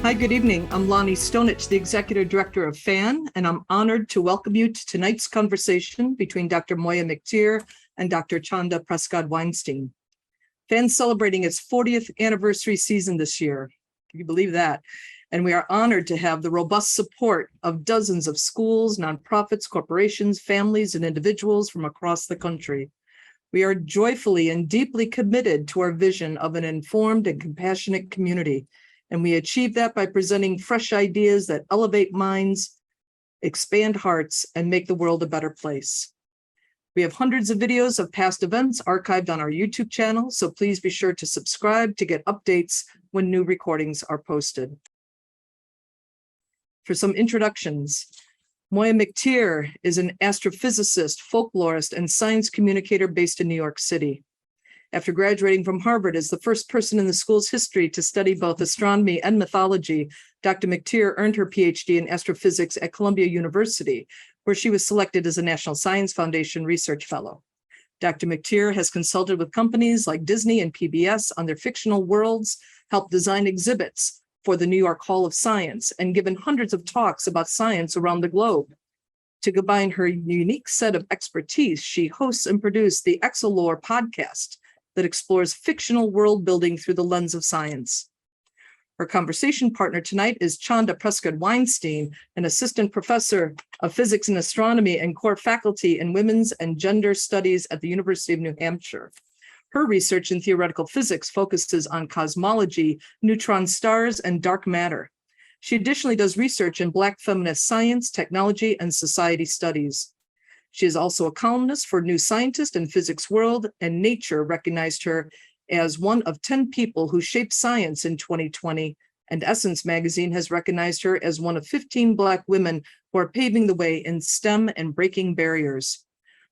Hi, good evening. I'm Lonnie Stonich, the Executive Director of FAN, and I'm honored to welcome you to tonight's conversation between Dr. Moiya McTier and Dr. Chanda Prescod-Weinstein. FAN's celebrating its 40th anniversary season this year. Can you believe that? And we are honored to have the robust support of dozens of schools, nonprofits, corporations, families, and individuals from across the country. We are joyfully and deeply committed to our vision of an informed and compassionate community. And we achieve that by presenting fresh ideas that elevate minds, expand hearts, and make the world a better place. We have hundreds of videos of past events archived on our YouTube channel, so please be sure to subscribe to get updates when new recordings are posted. For some introductions, Moiya McTier is an astrophysicist, folklorist, and science communicator based in New York City. After graduating from Harvard as the first person in the school's history to study both astronomy and mythology, Dr. McTier earned her Ph.D. in astrophysics at Columbia University, where she was selected as a National Science Foundation Research Fellow. Dr. McTier has consulted with companies like Disney and PBS on their fictional worlds, helped design exhibits for the New York Hall of Science, and given hundreds of talks about science around the globe. To combine her unique set of expertise, she hosts and produces the Exolore podcast that explores fictional world building through the lens of science. Her conversation partner tonight is Chanda Prescod-Weinstein, an assistant professor of physics and astronomy and core faculty in women's and gender studies at the University of New Hampshire. Her research in theoretical physics focuses on cosmology, neutron stars, and dark matter. She additionally does research in Black feminist science, technology, and society studies. She is also a columnist for New Scientist and Physics World, and Nature recognized her as one of 10 people who shaped science in 2020, and Essence magazine has recognized her as one of 15 Black women who are paving the way in STEM and breaking barriers.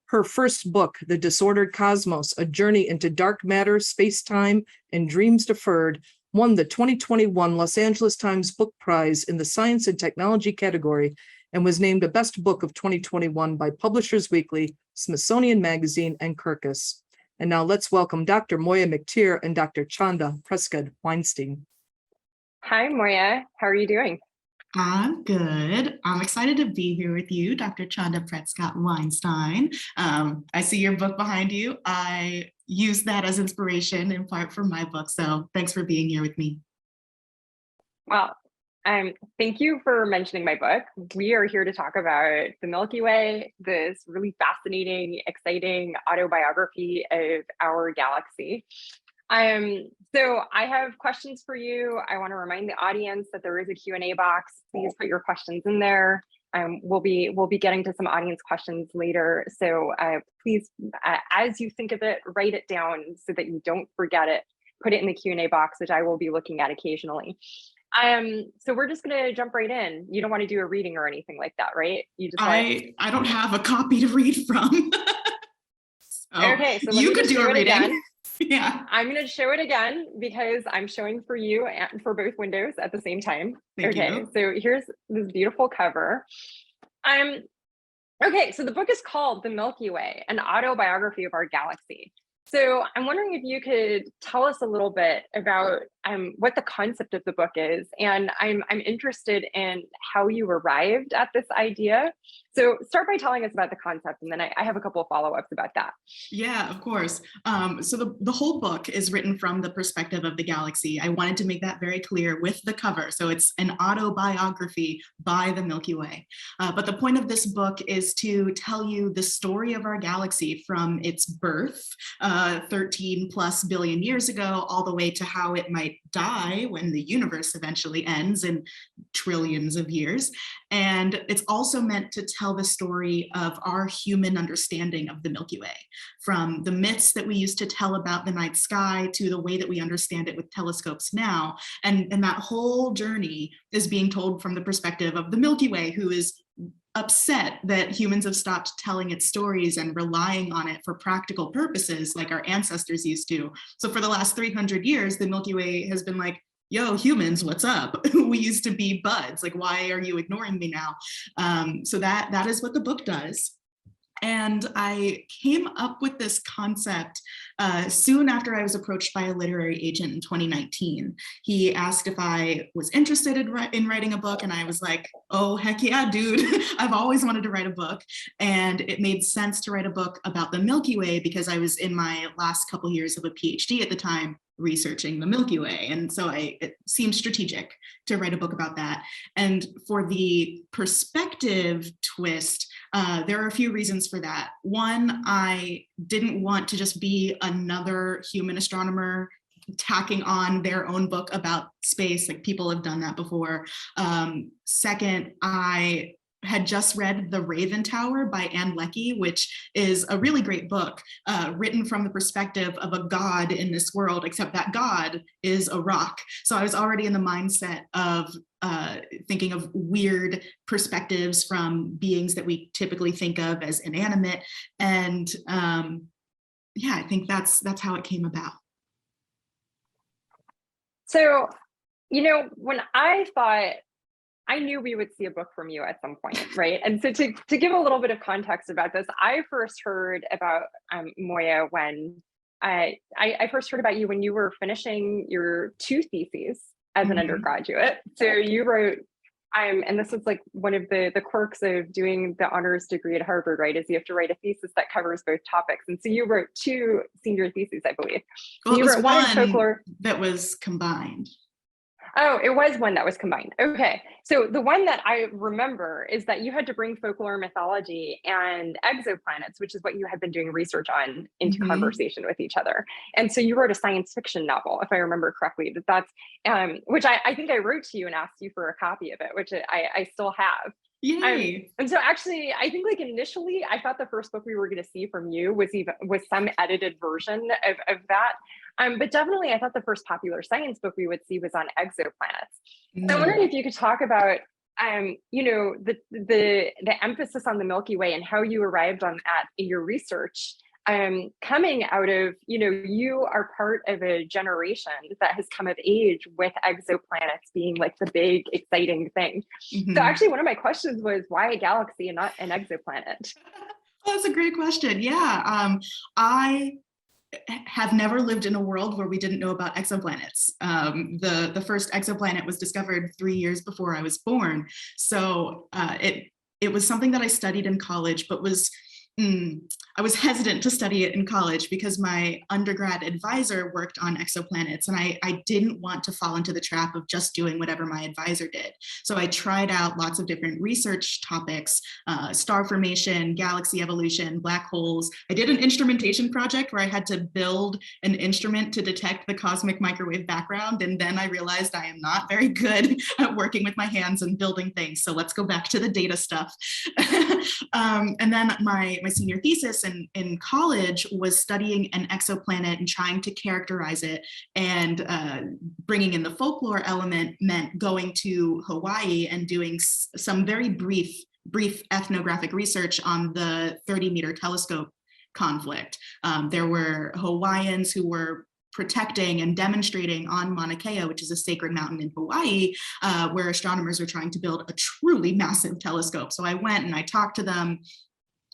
Her first book, The Disordered Cosmos, A Journey into Dark Matter, Space-Time, and Dreams Deferred, won the 2021 Los Angeles Times Book Prize in the Science and Technology category and was named a Best Book of 2021 by Publishers Weekly, Smithsonian Magazine, and Kirkus. And now let's welcome Dr. Moiya McTier and Dr. Chanda Prescod-Weinstein. Hi, Moiya. How are you doing? I'm good. I'm excited to be here with you, Dr. Chanda Prescod-Weinstein. I see your book behind you. I use that as inspiration in part for my book, so thanks for being here with me. Well, thank you for mentioning my book. We are here to talk about the Milky Way, this really fascinating, exciting autobiography of our galaxy. So I have questions for you. I want to remind the audience that there is a Q&A box. Please put your questions in there. We'll be getting to some audience questions later. So please, as you think of it, write it down so that you don't forget it. Put it in the Q&A box, which I will be looking at occasionally. So we're just gonna jump right in. You don't want to do a reading or anything like that, right? You just I don't have a copy to read from. Okay, so you could do a reading. Again. Yeah. I'm gonna show it again because I'm showing for you and for both windows at the same time. Thank you. So here's this beautiful cover. Okay, so the book is called The Milky Way, an autobiography of our galaxy. So I'm wondering if you could tell us a little bit about what the concept of the book is, and I'm interested in how you arrived at this idea. So start by telling us about the concept, and then I have a couple of follow-ups about that. Yeah, of course. So the whole book is written from the perspective of the galaxy. I wanted to make that very clear with the cover. So it's an autobiography by the Milky Way. But the point of this book is to tell you the story of our galaxy from its birth 13 plus billion years ago, all the way to how it might die when the universe eventually ends in trillions of years. And it's also meant to tell the story of our human understanding of the Milky Way, from the myths that we used to tell about the night sky to the way that we understand it with telescopes now. And that whole journey is being told from the perspective of the Milky Way, who is upset that humans have stopped telling its stories and relying on it for practical purposes like our ancestors used to. So for the last 300 years, the Milky Way has been like, yo, humans, what's up? We used to be buds. Like, why are you ignoring me now? So that is what the book does. And I came up with this concept soon after I was approached by a literary agent in 2019. He asked if I was interested in writing a book, and I was like, oh, heck yeah, dude. I've always wanted to write a book. And it made sense to write a book about the Milky Way because I was in my last couple years of a PhD at the time researching the Milky Way. And so it seemed strategic to write a book about that. And for the perspective twist, there are a few reasons for that. One, I didn't want to just be another human astronomer tacking on their own book about space, like people have done that before. Second, I had just read The Raven Tower by Anne Leckie, which is a really great book written from the perspective of a god in this world, except that god is a rock. So I was already in the mindset of thinking of weird perspectives from beings that we typically think of as inanimate. And yeah, I think that's how it came about. So, you know, when I thought, I knew we would see a book from you at some point, right? And so to give a little bit of context about this, I first heard about Moiya when I first heard about you when you were finishing your 2 theses as an undergraduate. So you wrote, and this is like one of the quirks of doing the honors degree at Harvard, right? Is you have to write a thesis that covers both topics. And so you wrote 2 senior theses, I believe. Well, you it was wrote one folklore that was combined. Oh, it was one that was combined. Okay. So the one that I remember is that you had to bring folklore mythology and exoplanets, which is what you had been doing research on, into conversation with each other. And so you wrote a science fiction novel, if I remember correctly. That's which I think I wrote to you and asked you for a copy of it, which I still have. Yay. And so actually, I think like initially, I thought the first book we were going to see from you was some edited version of that. But definitely, I thought the first popular science book we would see was on exoplanets. So I'm wondering if you could talk about, you know, the emphasis on the Milky Way and how you arrived on that in your research, coming out of, you know, you are part of a generation that has come of age with exoplanets being like the big, exciting thing. So actually, one of my questions was, why a galaxy and not an exoplanet? Well, that's a great question. Yeah, I have never lived in a world where we didn't know about exoplanets. The first exoplanet was discovered 3 years before I was born. So it was something that I studied in college, but I was hesitant to study it in college because my undergrad advisor worked on exoplanets, and I didn't want to fall into the trap of just doing whatever my advisor did. So I tried out lots of different research topics, star formation, galaxy evolution, black holes. I did an instrumentation project where I had to build an instrument to detect the cosmic microwave background, and then I realized I am not very good at working with my hands and building things. So let's go back to the data stuff. And then my senior thesis in college was studying an exoplanet and trying to characterize it, and bringing in the folklore element meant going to Hawaii and doing some very brief ethnographic research on the 30-meter telescope conflict. There were Hawaiians who were protecting and demonstrating on Mauna Kea, which is a sacred mountain in Hawaii, where astronomers were trying to build a truly massive telescope. So I went and I talked to them.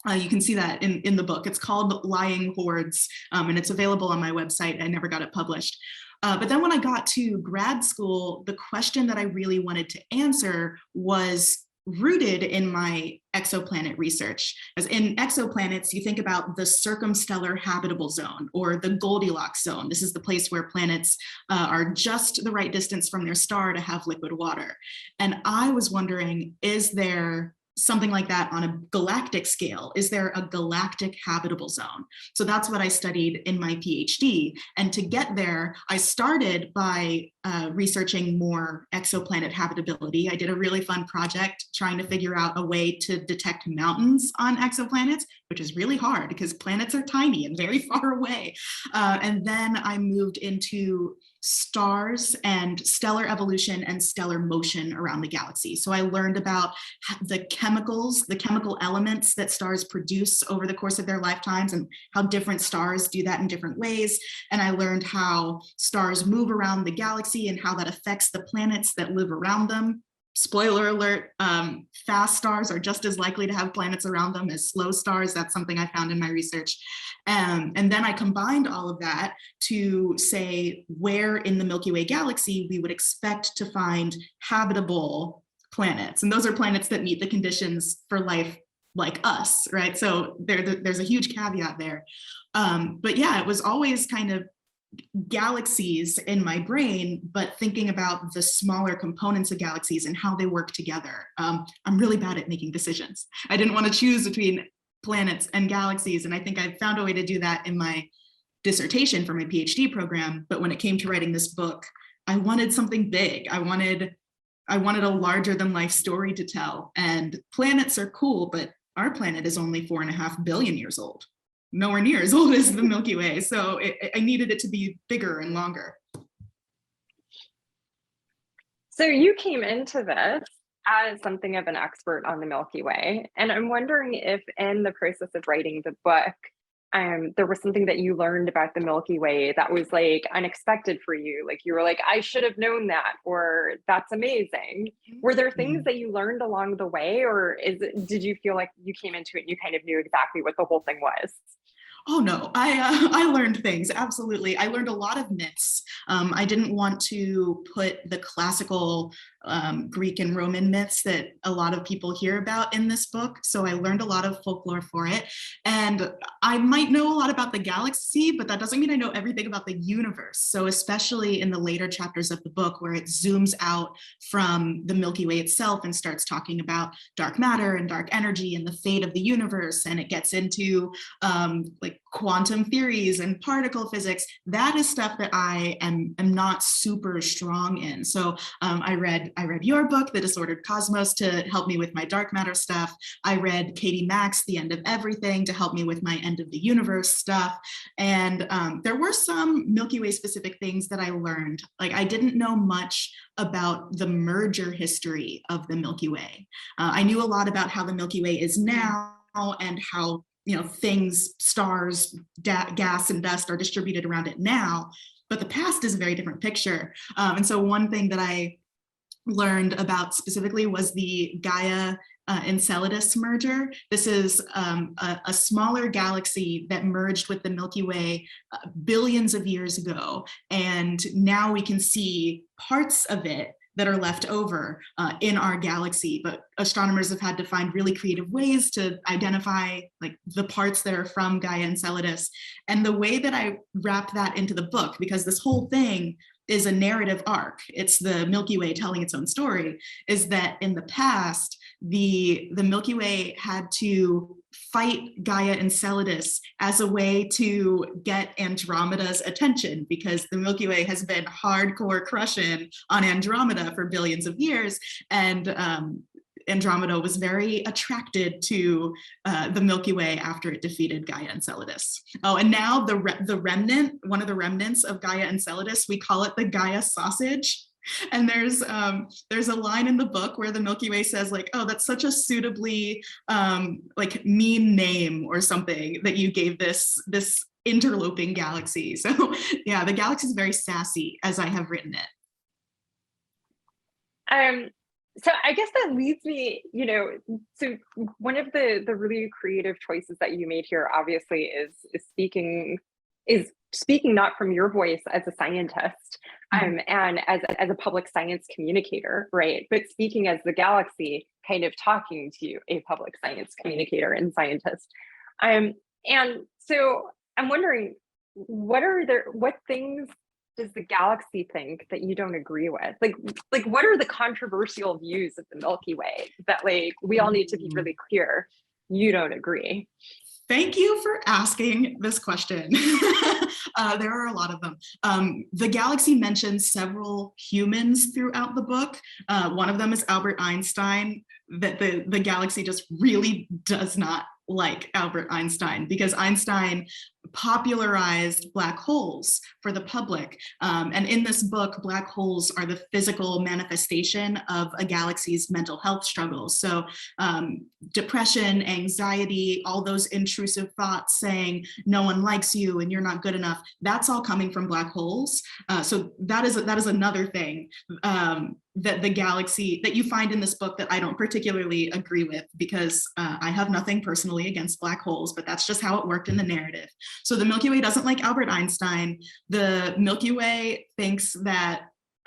You can see that in the book. It's called Lying Hordes, and it's available on my website. I never got it published. But then when I got to grad school, the question that I really wanted to answer was rooted in my exoplanet research. As in exoplanets, you think about the circumstellar habitable zone, or the Goldilocks zone. This is the place where planets are just the right distance from their star to have liquid water. And I was wondering, is there something like that on a galactic scale? Is there a galactic habitable zone? So that's what I studied in my PhD. And to get there, I started by researching more exoplanet habitability. I did a really fun project trying to figure out a way to detect mountains on exoplanets, which is really hard because planets are tiny and very far away. And then I moved into stars and stellar evolution and stellar motion around the galaxy. So I learned about the chemical elements that stars produce over the course of their lifetimes and how different stars do that in different ways. And I learned how stars move around the galaxy and how that affects the planets that live around them. spoiler alert, fast stars are just as likely to have planets around them as slow stars. That's something I found in my research. And then I combined all of that to say where in the Milky Way galaxy we would expect to find habitable planets. And those are planets that meet the conditions for life like us, right? So there's a huge caveat there. But yeah, it was always kind of galaxies in my brain, but thinking about the smaller components of galaxies and how they work together. I'm really bad at making decisions. I didn't want to choose between planets and galaxies, and I think I found a way to do that in my dissertation for my PhD program. But when it came to writing this book, I wanted something big. I wanted a larger than life story to tell. And planets are cool, but our planet is only 4.5 billion years old. Nowhere near as old as the Milky Way. So I needed it to be bigger and longer. So you came into this as something of an expert on the Milky Way. And I'm wondering if in the process of writing the book, there was something that you learned about the Milky Way that was like unexpected for you. Like you were like, I should have known that, or that's amazing. Were there things that you learned along the way, or did you feel like you came into it and you kind of knew exactly what the whole thing was? Oh no, I learned things, absolutely. I learned a lot of myths. I didn't want to put the classical Greek and Roman myths that a lot of people hear about in this book. So I learned a lot of folklore for it. And I might know a lot about the galaxy, but that doesn't mean I know everything about the universe. So especially in the later chapters of the book where it zooms out from the Milky Way itself and starts talking about dark matter and dark energy and the fate of the universe, and it gets into like quantum theories and particle physics, that is stuff that I am not super strong in. So I read your book, The Disordered Cosmos, to help me with my dark matter stuff. I read Katie Mack's The End of Everything to help me with my end of the universe stuff. And there were some Milky Way specific things that I learned. Like I didn't know much about the merger history of the Milky Way. I knew a lot about how the Milky Way is now and how things, stars, gas and dust are distributed around it now, but the past is a very different picture. And so one thing that I learned about specifically was the Gaia Enceladus merger. This is a smaller galaxy that merged with the Milky Way billions of years ago. And now we can see parts of it that are left over in our galaxy, but astronomers have had to find really creative ways to identify like the parts that are from Gaia Enceladus. And the way that I wrap that into the book, because this whole thing is a narrative arc, it's the Milky Way telling its own story, is that in the past, the Milky Way had to fight Gaia Enceladus as a way to get Andromeda's attention, because the Milky Way has been hardcore crushing on Andromeda for billions of years. And Andromeda was very attracted to the Milky Way after it defeated Gaia Enceladus. Oh, and now the remnant, one of the remnants of Gaia Enceladus, we call it the Gaia sausage. And there's a line in the book where the Milky Way says like, oh, that's such a suitably like mean name or something that you gave this interloping galaxy. So yeah, the galaxy is very sassy as I have written it. So I guess that leads me, so one of the really creative choices that you made here, obviously, is speaking not from your voice as a scientist, and as a public science communicator, right? But speaking as the galaxy, kind of talking to a public science communicator and scientist. And so I'm wondering, what things does the galaxy think that you don't agree with? Like what are the controversial views of the Milky Way that like we all need to be really clear you don't agree? Thank you for asking this question. There are a lot of them. The galaxy mentions several humans throughout the book. One of them is Albert Einstein, that the galaxy just really does not like Albert Einstein, because Einstein popularized black holes for the public. And in this book, black holes are the physical manifestation of a galaxy's mental health struggles. So depression, anxiety, all those intrusive thoughts saying no one likes you and you're not good enough, that's all coming from black holes. So that is another thing. that the galaxy that you find in this book that I don't particularly agree with, because I have nothing personally against black holes, but that's just how it worked in the narrative. So the Milky Way doesn't like Albert Einstein. The Milky Way thinks that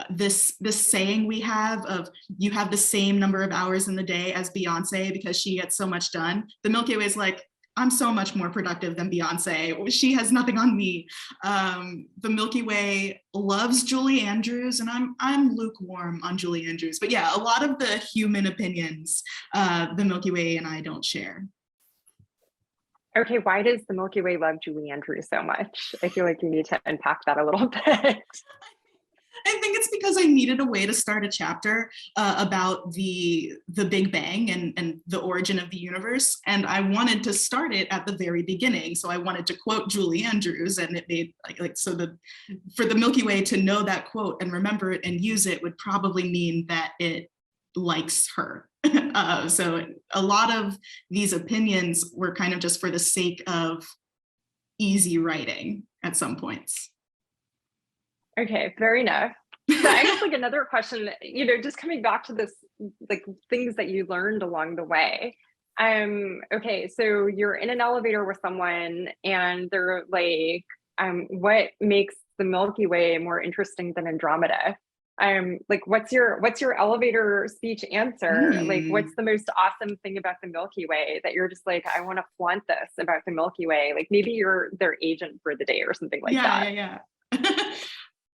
this saying we have of you have the same number of hours in the day as Beyonce because she gets so much done. The Milky Way is like, I'm so much more productive than Beyonce. She has nothing on me. The Milky Way loves Julie Andrews, and I'm lukewarm on Julie Andrews. But yeah, a lot of the human opinions, the Milky Way and I don't share. Okay, why does the Milky Way love Julie Andrews so much? I feel like you need to unpack that a little bit. I think it's because I needed a way to start a chapter about the Big Bang and the origin of the universe. And I wanted to start it at the very beginning. So I wanted to quote Julie Andrews, and it made for the Milky Way to know that quote and remember it and use it would probably mean that it likes her. So a lot of these opinions were kind of just for the sake of easy writing at some points. Okay, fair enough. So I guess like another question, just coming back to this, like things that you learned along the way. Okay, so you're in an elevator with someone and they're like, what makes the Milky Way more interesting than Andromeda? Like, what's your elevator speech answer? Like, what's the most awesome thing about the Milky Way that you're just like, I want to flaunt this about the Milky Way? Like maybe you're their agent for the day or something like that. Yeah.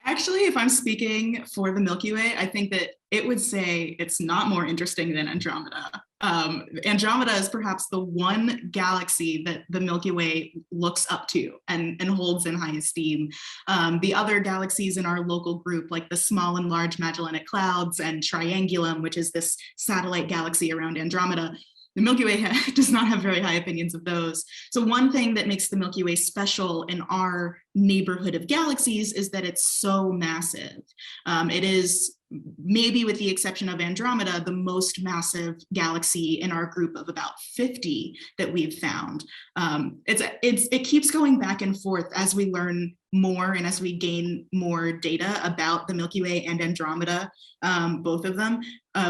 Actually, if I'm speaking for the Milky Way, I think that it would say it's not more interesting than Andromeda. Andromeda is perhaps the one galaxy that the Milky Way looks up to and holds in high esteem. The other galaxies in our local group, like the Small and Large Magellanic Clouds and Triangulum, which is this satellite galaxy around Andromeda, the Milky Way does not have very high opinions of those. So one thing that makes the Milky Way special in our neighborhood of galaxies is that it's so massive. It is, maybe with the exception of Andromeda, the most massive galaxy in our group of about 50 that we've found. It keeps going back and forth as we learn more and as we gain more data about the Milky Way and Andromeda, both of them.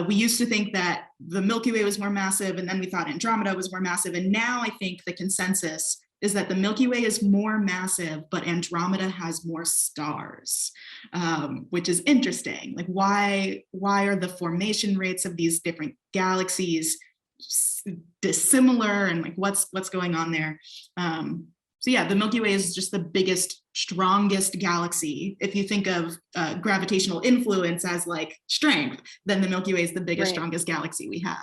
We used to think that the Milky Way was more massive, and then we thought Andromeda was more massive. And now I think the consensus is that the Milky Way is more massive, but Andromeda has more stars, which is interesting. Like, why are the formation rates of these different galaxies dissimilar, and like what's going on there? So yeah, the Milky Way is just the biggest, strongest galaxy. If you think of gravitational influence as like strength, then the Milky Way is the biggest, strongest galaxy we have.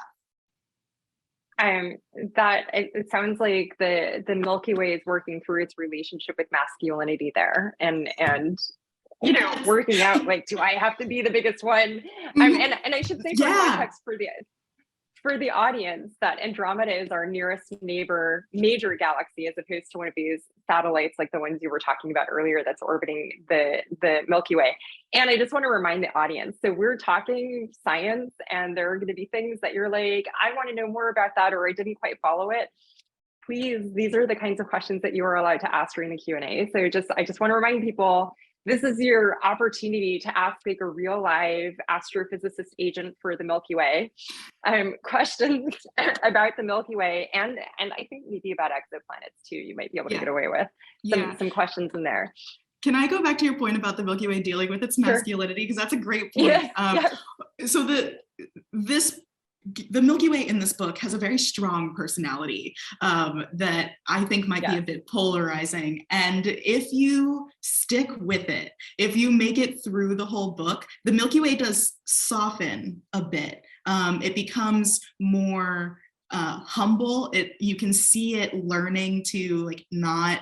It sounds like the Milky Way is working through its relationship with masculinity there, and working out like, do I have to be the biggest one? And I should say for context for the audience that Andromeda is our nearest neighbor major galaxy, as opposed to one of these satellites like the ones you were talking about earlier that's orbiting the Milky Way. And I just want to remind the audience, so we're talking science, and there are going to be things that you're like, I want to know more about that, or I didn't quite follow it. Please, these are the kinds of questions that you are allowed to ask during the Q&A. So I just want to remind people, this is your opportunity to ask like a real live astrophysicist agent for the Milky Way questions about the Milky Way, and I think maybe about exoplanets too. You might be able to get away with some questions in there. Can I go back to your point about the Milky Way dealing with its masculinity? Because that's a great point. So the Milky Way in this book has a very strong personality that I think might be a bit polarizing. And if you stick with it, if you make it through the whole book, the Milky Way does soften a bit. It becomes more humble. You can see it learning to like not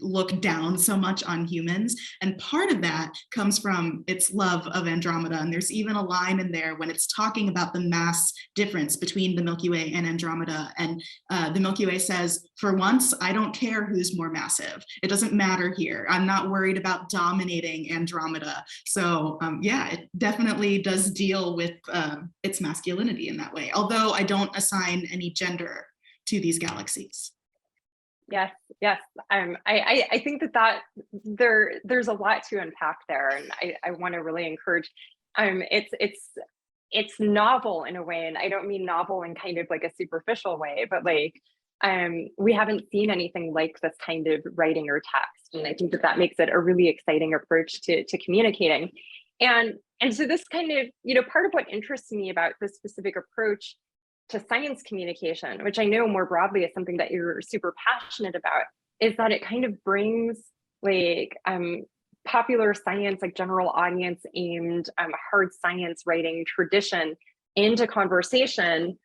look down so much on humans, and part of that comes from its love of Andromeda. And there's even a line in there when it's talking about the mass difference between the Milky Way and Andromeda, and the Milky Way says, for once, I don't care who's more massive. It doesn't matter here. I'm not worried about dominating Andromeda. So it definitely does deal with its masculinity in that way, although I don't assign any gender to these galaxies. Yes. I think that there's a lot to unpack there, and I want to really encourage It's novel in a way, and I don't mean novel in kind of like a superficial way, but like we haven't seen anything like this kind of writing or text, and I think that makes it a really exciting approach to communicating. And so this kind of, part of what interests me about this specific approach to science communication, which I know more broadly is something that you're super passionate about, is that it kind of brings like popular science, like general audience aimed hard science writing tradition into conversation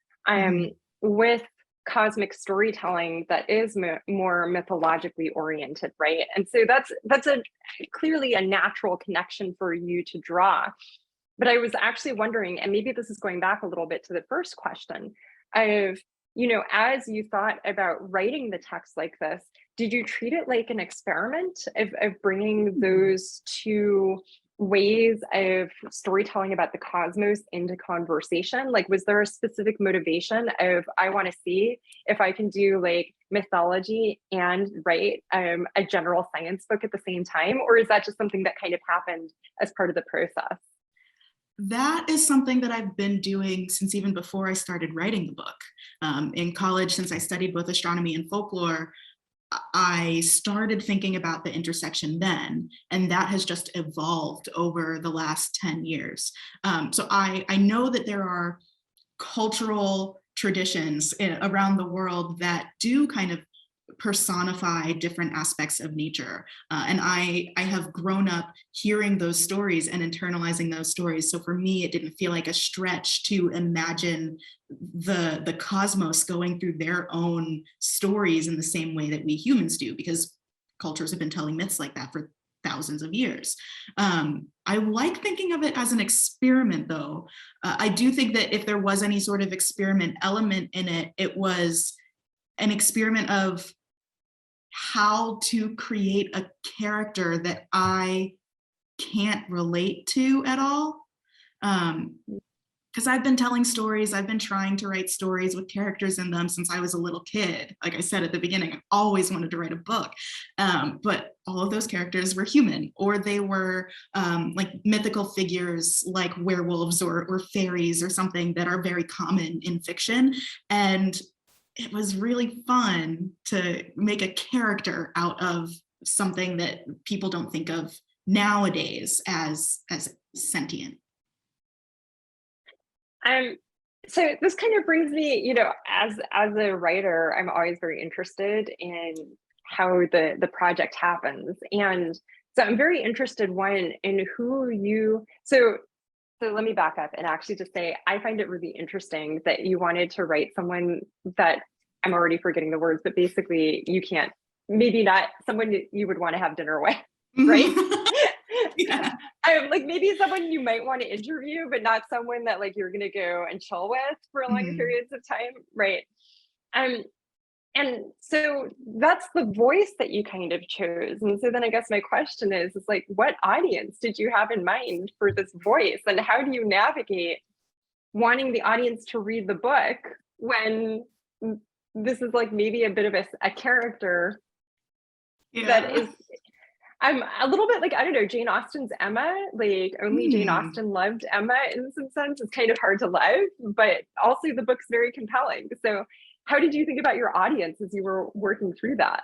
with cosmic storytelling that is more mythologically oriented, right? And so that's clearly a natural connection for you to draw. But I was actually wondering, and maybe this is going back a little bit to the first question of, as you thought about writing the text like this, did you treat it like an experiment of bringing those two ways of storytelling about the cosmos into conversation? Like, was there a specific motivation of, I want to see if I can do like mythology and write a general science book at the same time? Or is that just something that kind of happened as part of the process? That is something that I've been doing since even before I started writing the book. In college, since I studied both astronomy and folklore, I started thinking about the intersection then, and that has just evolved over the last 10 years. So I know that there are cultural traditions around the world that do kind of personify different aspects of nature. And I have grown up hearing those stories and internalizing those stories. So for me, it didn't feel like a stretch to imagine the cosmos going through their own stories in the same way that we humans do, because cultures have been telling myths like that for thousands of years. I like thinking of it as an experiment, though. I do think that if there was any sort of experiment element in it, it was an experiment of how to create a character that I can't relate to at all. Because I've been telling stories, I've been trying to write stories with characters in them since I was a little kid. Like I said at the beginning, I always wanted to write a book. But all of those characters were human, or they were like mythical figures like werewolves or fairies or something that are very common in fiction. And it was really fun to make a character out of something that people don't think of nowadays as sentient. So this kind of brings me, as a writer, I'm always very interested in how the project happens. And so I'm very interested, one, in who you, so let me back up and actually just say, I find it really interesting that you wanted to write someone that, I'm already forgetting the words, but basically you can't, maybe not someone you would want to have dinner with, right? Yeah. Like maybe someone you might want to interview, but not someone that like you're going to go and chill with for long periods of time, right? And so that's the voice that you kind of chose. And so then I guess my question is like, what audience did you have in mind for this voice? And how do you navigate wanting the audience to read the book when this is like maybe a bit of a character that is, I'm a little bit like, I don't know, Jane Austen's Emma, like only Jane Austen loved Emma in some sense. It's kind of hard to love, but also the book's very compelling. So how did you think about your audience as you were working through that?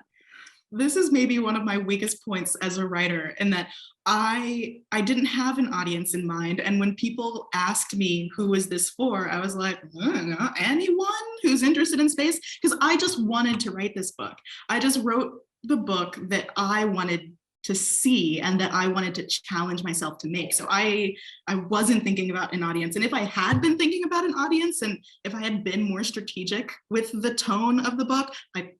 This is maybe one of my weakest points as a writer, in that I didn't have an audience in mind. And when people asked me, who is this for? I was like, I don't know, anyone who's interested in space? Because I just wanted to write this book. I just wrote the book that I wanted to see and that I wanted to challenge myself to make. So I wasn't thinking about an audience. And if I had been thinking about an audience, and if I had been more strategic with the tone of the book, I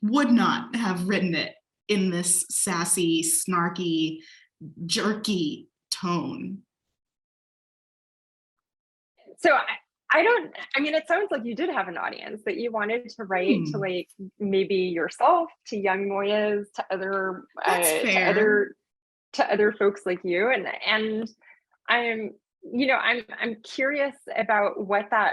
would not have written it in this sassy, snarky, jerky tone. So I mean, it sounds like you did have an audience that you wanted to write to, like maybe yourself, to young Moyas, to other folks like you. And I'm curious about what that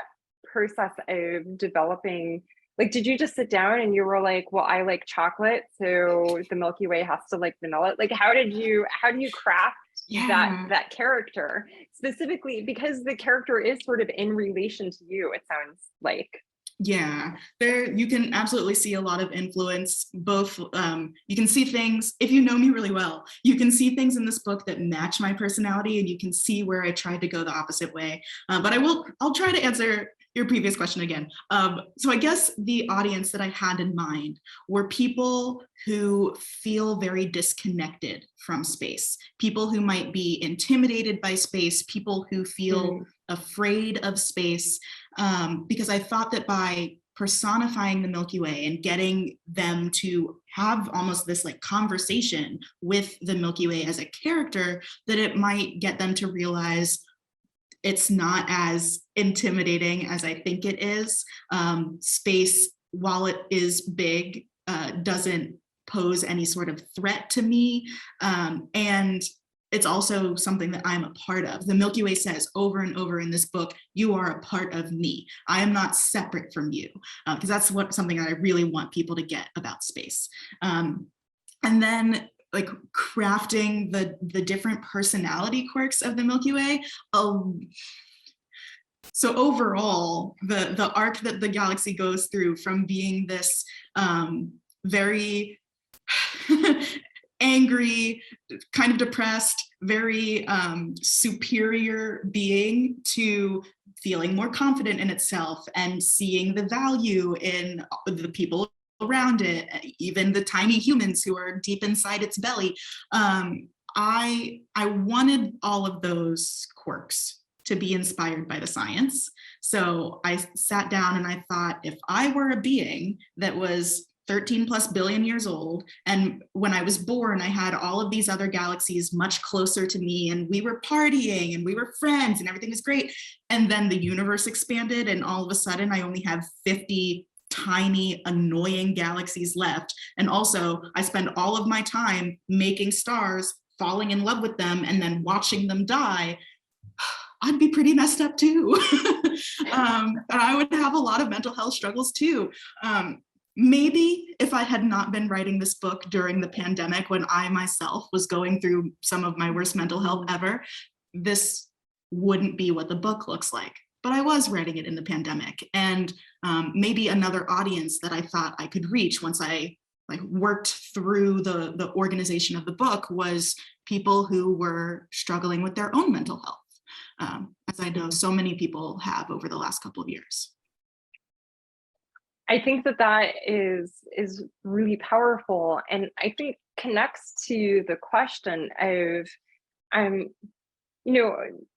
process of developing, like, did you just sit down and you were like, well, I like chocolate, so the Milky Way has to like vanilla? Like, how do you craft that character, specifically because the character is sort of in relation to you, it sounds like. Yeah, there you can absolutely see a lot of influence. Both you can see things, if you know me really well, you can see things in this book that match my personality, and you can see where I tried to go the opposite way. But I'll try to answer your previous question again. So I guess the audience that I had in mind were people who feel very disconnected from space, people who might be intimidated by space, people who feel afraid of space, because I thought that by personifying the Milky Way and getting them to have almost this like conversation with the Milky Way as a character, that it might get them to realize it's not as intimidating as I think it is. Space, while it is big, doesn't pose any sort of threat to me. And it's also something that I'm a part of. The Milky Way says over and over in this book, you are a part of me. I am not separate from you, because that's something I really want people to get about space. And then like crafting the different personality quirks of the Milky Way. So overall, the arc that the galaxy goes through from being this very angry, kind of depressed, very superior being, to feeling more confident in itself and seeing the value in the people around it, even the tiny humans who are deep inside its belly. I wanted all of those quirks to be inspired by the science. So I sat down and I thought, if I were a being that was 13 plus billion years old, and when I was born, I had all of these other galaxies much closer to me, and we were partying and we were friends and everything was great. And then the universe expanded, and all of a sudden I only have 50 tiny, annoying galaxies left. And also I spend all of my time making stars, falling in love with them, and then watching them die. I'd be pretty messed up too. And I would have a lot of mental health struggles too. Maybe if I had not been writing this book during the pandemic, when I myself was going through some of my worst mental health ever, this wouldn't be what the book looks like. But I was writing it in the pandemic, and maybe another audience that I thought I could reach once I worked through the organization of the book was people who were struggling with their own mental health, as I know so many people have over the last couple of years. I think that is really powerful, and I think connects to the question of,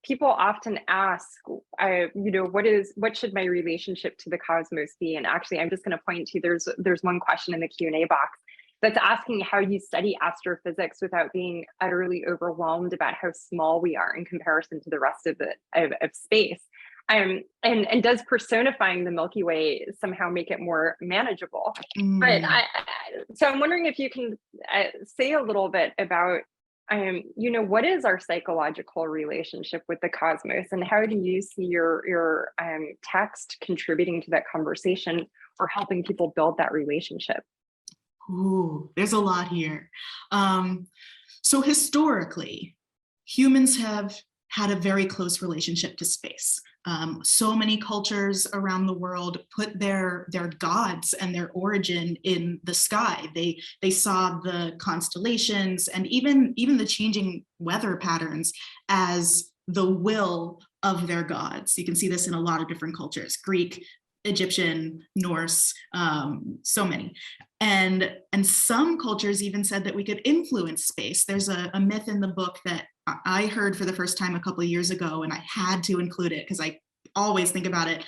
people often ask, what should my relationship to the cosmos be? And actually, I'm just going to point to there's one question in the Q&A box that's asking how you study astrophysics without being utterly overwhelmed about how small we are in comparison to the rest of space. And does personifying the Milky Way somehow make it more manageable? But so I'm wondering if you can say a little bit about, what is our psychological relationship with the cosmos, and how do you see your text contributing to that conversation or helping people build that relationship? Ooh, there's a lot here. So historically, humans have had a very close relationship to space. So many cultures around the world put their gods and their origin in the sky. They saw the constellations and even the changing weather patterns as the will of their gods. You can see this in a lot of different cultures: Greek, Egyptian, Norse, so many. And some cultures even said that we could influence space. There's a myth in the book that I heard for the first time a couple of years ago, and I had to include it because I always think about it.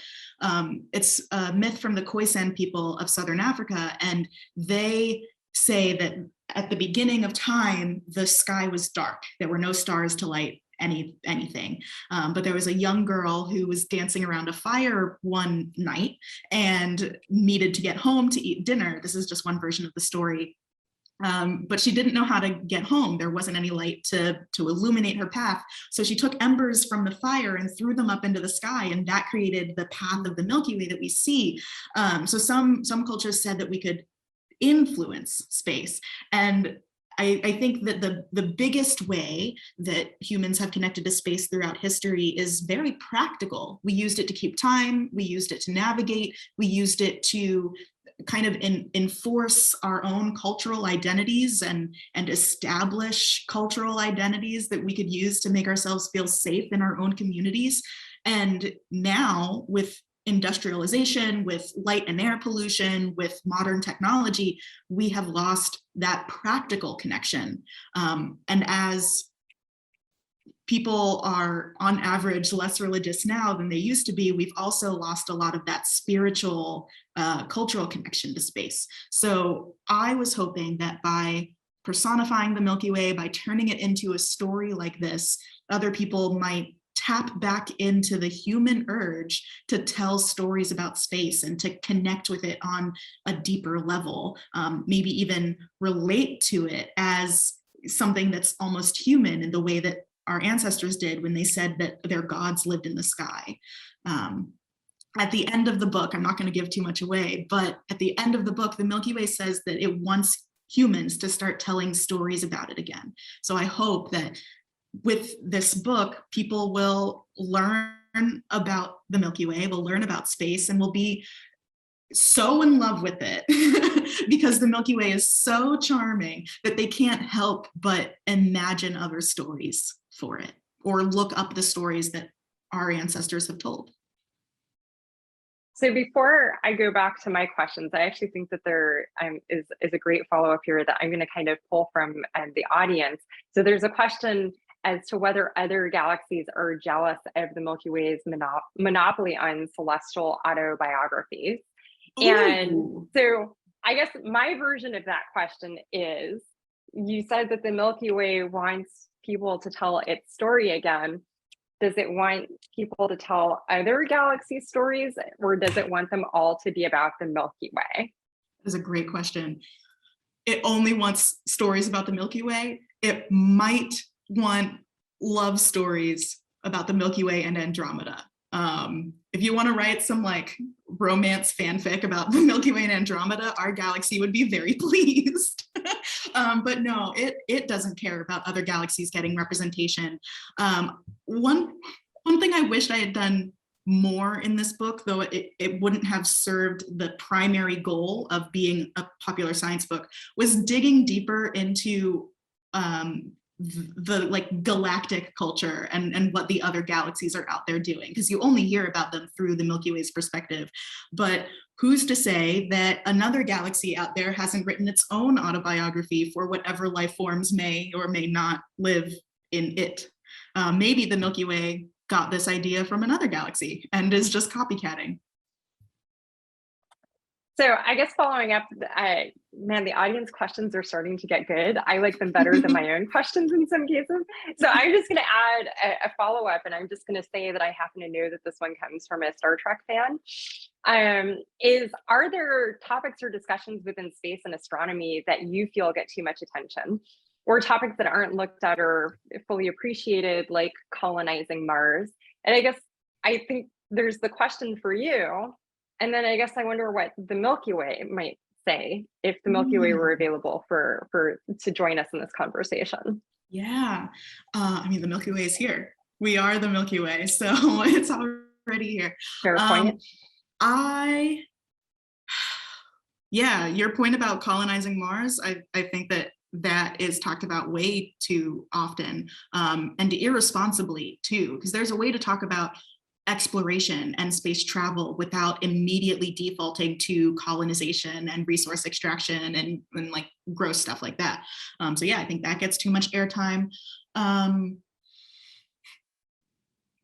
It's a myth from the Khoisan people of Southern Africa, and they say that at the beginning of time, the sky was dark. There were no stars to light anything. But there was a young girl who was dancing around a fire one night and needed to get home to eat dinner. This is just one version of the story. But she didn't know how to get home. There wasn't any light to illuminate her path. So she took embers from the fire and threw them up into the sky, and that created the path of the Milky Way that we see. So some cultures said that we could influence space. And I think that the biggest way that humans have connected to space throughout history is very practical. We used it to keep time, we used it to navigate, we used it to kind of enforce our own cultural identities and establish cultural identities that we could use to make ourselves feel safe in our own communities. And now with industrialization, with light and air pollution, with modern technology, we have lost that practical connection. And as people are on average less religious now than they used to be, we've also lost a lot of that spiritual, cultural connection to space. So I was hoping that by personifying the Milky Way, by turning it into a story like this, other people might tap back into the human urge to tell stories about space and to connect with it on a deeper level, maybe even relate to it as something that's almost human in the way that our ancestors did when they said that their gods lived in the sky. At the end of the book, I'm not going to give too much away, but at the end of the book, the Milky Way says that it wants humans to start telling stories about it again. So I hope that with this book, people will learn about the Milky Way, will learn about space, and will be so in love with it because the Milky Way is so charming that they can't help but imagine other stories for it or look up the stories that our ancestors have told. So before I go back to my questions, I actually think that there is a great follow-up here that I'm going to kind of pull from the audience. So there's a question as to whether other galaxies are jealous of the Milky Way's monopoly on celestial autobiographies. Ooh. And so I guess my version of that question is, you said that the Milky Way wants people to tell its story again. Does it want people to tell other galaxy stories, or does it want them all to be about the Milky Way? That's a great question. It only wants stories about the Milky Way. It might want love stories about the Milky Way and Andromeda. If you want to write some like romance fanfic about the Milky Way and Andromeda, our galaxy would be very pleased. But no, it doesn't care about other galaxies getting representation. One thing I wished I had done more in this book, though it wouldn't have served the primary goal of being a popular science book, was digging deeper into the like galactic culture and what the other galaxies are out there doing, because you only hear about them through the Milky Way's perspective. But who's to say that another galaxy out there hasn't written its own autobiography for whatever life forms may or may not live in it? Maybe the Milky Way got this idea from another galaxy and is just copycatting. So I guess following up, man, the audience questions are starting to get good. I like them better than my own questions in some cases. So I'm just going to add a follow-up, and I'm just going to say that I happen to know that this one comes from a Star Trek fan. Are there topics or discussions within space and astronomy that you feel get too much attention, or topics that aren't looked at or fully appreciated, like colonizing Mars? And I think there's the question for you. And then I guess I wonder what the Milky Way might say if the Milky Way were available to join us in this conversation. Yeah, I mean, the Milky Way is here. We are the Milky Way, so it's already here. Fair point. Yeah, your point about colonizing Mars, I think that is talked about way too often, and irresponsibly too, because there's a way to talk about exploration and space travel without immediately defaulting to colonization and resource extraction and like gross stuff like that. So yeah, I think that gets too much airtime.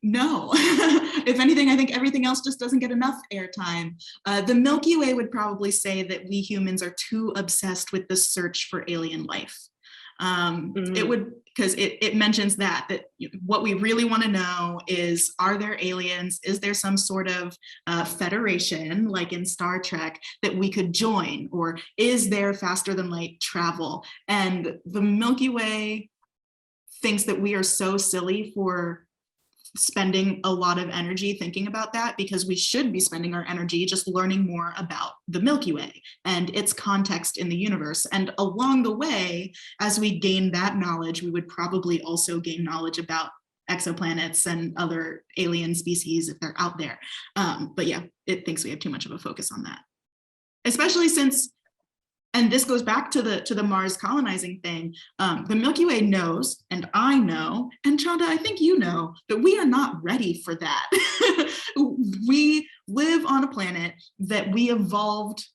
No, if anything, I think everything else just doesn't get enough airtime. The Milky Way would probably say that we humans are too obsessed with the search for alien life. It would, because it mentions that what we really want to know is, are there aliens? Is there some sort of federation, like in Star Trek, that we could join? Or is there faster than light travel? And the Milky Way thinks that we are so silly for spending a lot of energy thinking about that, because we should be spending our energy just learning more about the Milky Way and its context in the universe. And along the way, as we gain that knowledge, we would probably also gain knowledge about exoplanets and other alien species if they're out there. But yeah, it thinks we have too much of a focus on that, especially since, and this goes back to the Mars colonizing thing. The Milky Way knows, and I know, and Chanda, I think you know, that we are not ready for that. We live on a planet that we evolved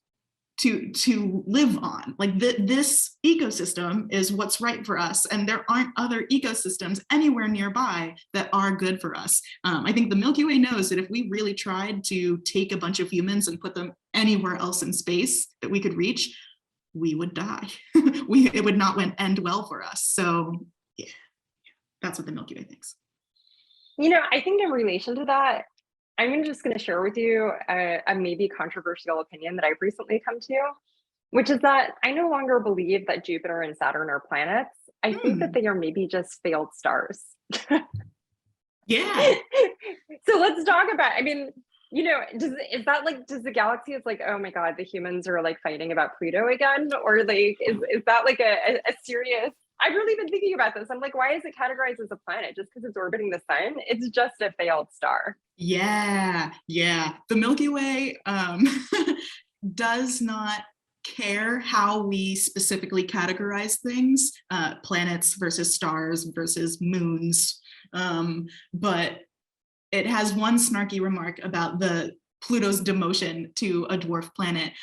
to live on. Like this ecosystem is what's right for us, and there aren't other ecosystems anywhere nearby that are good for us. I think the Milky Way knows that if we really tried to take a bunch of humans and put them anywhere else in space that we could reach, we would die. It would not end well for us. So yeah, that's what the Milky Way thinks. You know, I think in relation to that, I'm just going to share with you a maybe controversial opinion that I've recently come to, which is that I no longer believe that Jupiter and Saturn are planets. I think that they are maybe just failed stars. Yeah. So let's talk about, I mean, you know, does the galaxy is like, oh my God, the humans are like fighting about Pluto again? Or like, is that like a serious, I've really been thinking about this. I'm like, why is it categorized as a planet? Just because it's orbiting the sun? It's just a failed star. Yeah. The Milky Way does not care how we specifically categorize things, planets versus stars versus moons. But it has one snarky remark about Pluto's demotion to a dwarf planet,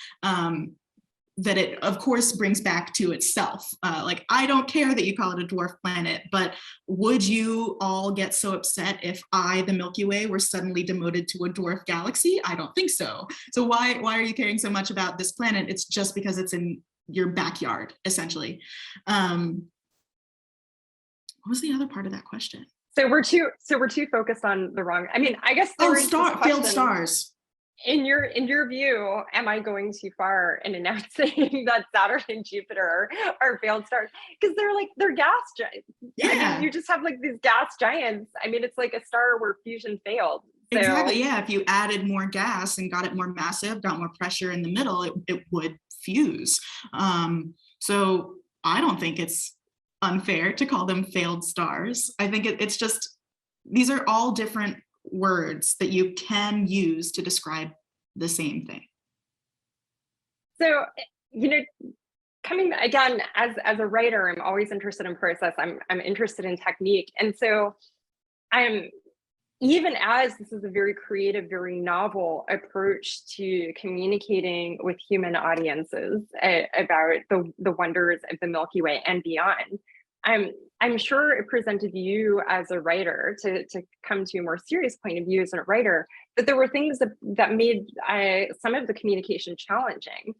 that it of course brings back to itself. Like, I don't care that you call it a dwarf planet, but would you all get so upset if the Milky Way, were suddenly demoted to a dwarf galaxy? I don't think so. So why are you caring so much about this planet? It's just because it's in your backyard, essentially. What was the other part of that question? So we're too focused on the wrong. I mean, I guess failed stars. In your view, am I going too far in announcing that Saturn and Jupiter are failed stars? Because they're gas giants. Yeah. I mean, you just have like these gas giants. I mean, it's like a star where fusion failed. So, exactly. Yeah. If you added more gas and got it more massive, got more pressure in the middle, it would fuse. So I don't think it's unfair to call them failed stars. I think it's just, these are all different words that you can use to describe the same thing. So, you know, coming again, as a writer, I'm always interested in process. I'm interested in technique. And so even as this is a very creative, very novel approach to communicating with human audiences about the wonders of the Milky Way and beyond, I'm sure it presented you as a writer to come to a more serious point of view as a writer, that there were things that made some of the communication challenging,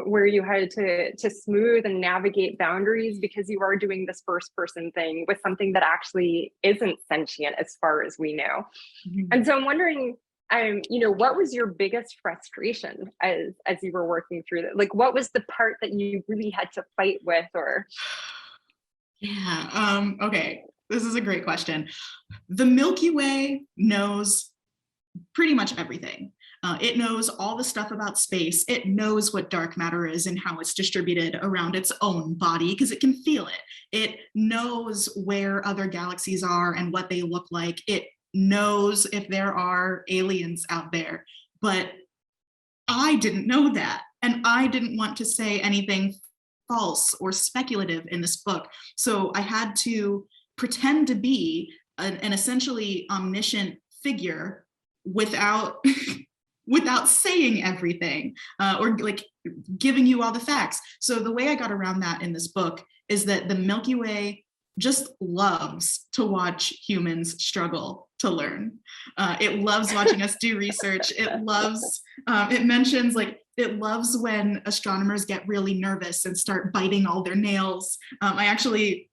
where you had to smooth and navigate boundaries because you are doing this first person thing with something that actually isn't sentient as far as we know. Mm-hmm. And so I'm wondering, you know, what was your biggest frustration as you were working through that? Like, what was the part that you really had to fight with, or? Yeah, okay, this is a great question. The Milky Way knows pretty much everything. It knows all the stuff about space. It knows what dark matter is and how it's distributed around its own body because it can feel it. It knows where other galaxies are and what they look like. It knows if there are aliens out there, but I didn't know that. And I didn't want to say anything false or speculative in this book. So I had to pretend to be an essentially omniscient figure without saying everything or like giving you all the facts. So the way I got around that in this book is that the Milky Way just loves to watch humans struggle to learn. It loves watching us do research. It loves, it mentions like, it loves when astronomers get really nervous and start biting all their nails. I actually